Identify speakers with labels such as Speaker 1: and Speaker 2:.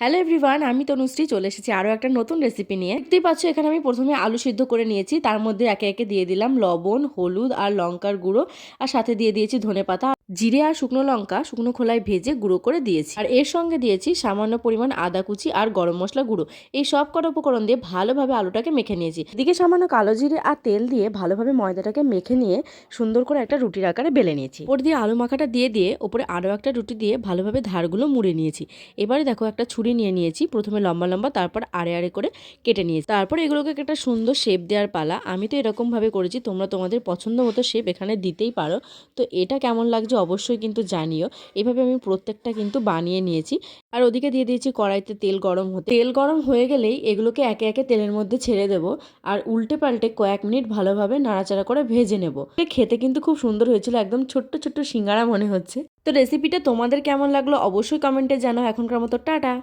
Speaker 1: Hello everyone, আমি তনুশ্রী চলে এসেছি আরও একটা নতুন রেসিপি নিয়ে। দেখতেই পাচ্ছ এখানে আমি প্রথমে আলু সিদ্ধ করে নিয়েছি, তার মধ্যে একে একে দিয়ে দিলাম লবণ, হলুদ আর লঙ্কার গুঁড়ো, আর সাথে দিয়ে দিয়েছি ধনেপাতা, জিরে আর শুকনো লঙ্কা শুকনো খোলায় ভেজে গুঁড়ো করে দিয়েছি। আর এর সঙ্গে দিয়েছি সামান্য পরিমাণ আদা কুচি আর গরম মশলা গুঁড়ো। এই সব কটা উপকরণ দিয়ে ভালোভাবে আলুটাকে মেখে নিয়েছি। এদিকে সামান্য কালো জিরে আর তেল দিয়ে ভালোভাবে ময়দাটাকে মেখে নিয়ে সুন্দর করে একটা রুটির আকারে বেলে নিয়েছি। ওপর দিয়ে আলু মাখাটা দিয়ে ওপরে আরও একটা রুটি দিয়ে ভালোভাবে ধারগুলো মুড়ে নিয়েছি। এবারে দেখো একটা ছুরি নিয়ে নিয়েছি, প্রথমে লম্বা লম্বা, তারপর আড়ে আড়ে করে কেটে নিয়েছি। তারপর এগুলোকে একটা সুন্দর শেপ দেওয়ার পালা। আমি তো এরকম ভাবে করেছি, তোমরা তোমাদের পছন্দ মতো শেপ এখানে দিতেই পারো। তো এটা কেমন লাগছে অবশ্যই কিন্তু জানিও। এভাবে আমি প্রত্যেকটা কিন্তু বানিয়ে নিয়েছি। আর ওদিকে দিয়ে দিয়েছি কড়াইতে তেল গরম হতে। তেল গরম হয়ে গেলেই এগুলোকে একে একে তেলের মধ্যে ছেড়ে দেব, আর উল্টে পাল্টে কয়েক মিনিট ভালোভাবে নাড়াচাড়া করে ভেজে নেব। খেতে কিন্তু খুব সুন্দর হয়েছিল, একদম ছোট্ট ছোট্ট সিঙ্গারা মনে হচ্ছে। তো রেসিপিটা তোমাদের কেমন লাগলো অবশ্যই কমেন্টে জানাও। এখনকার মতো টাটা।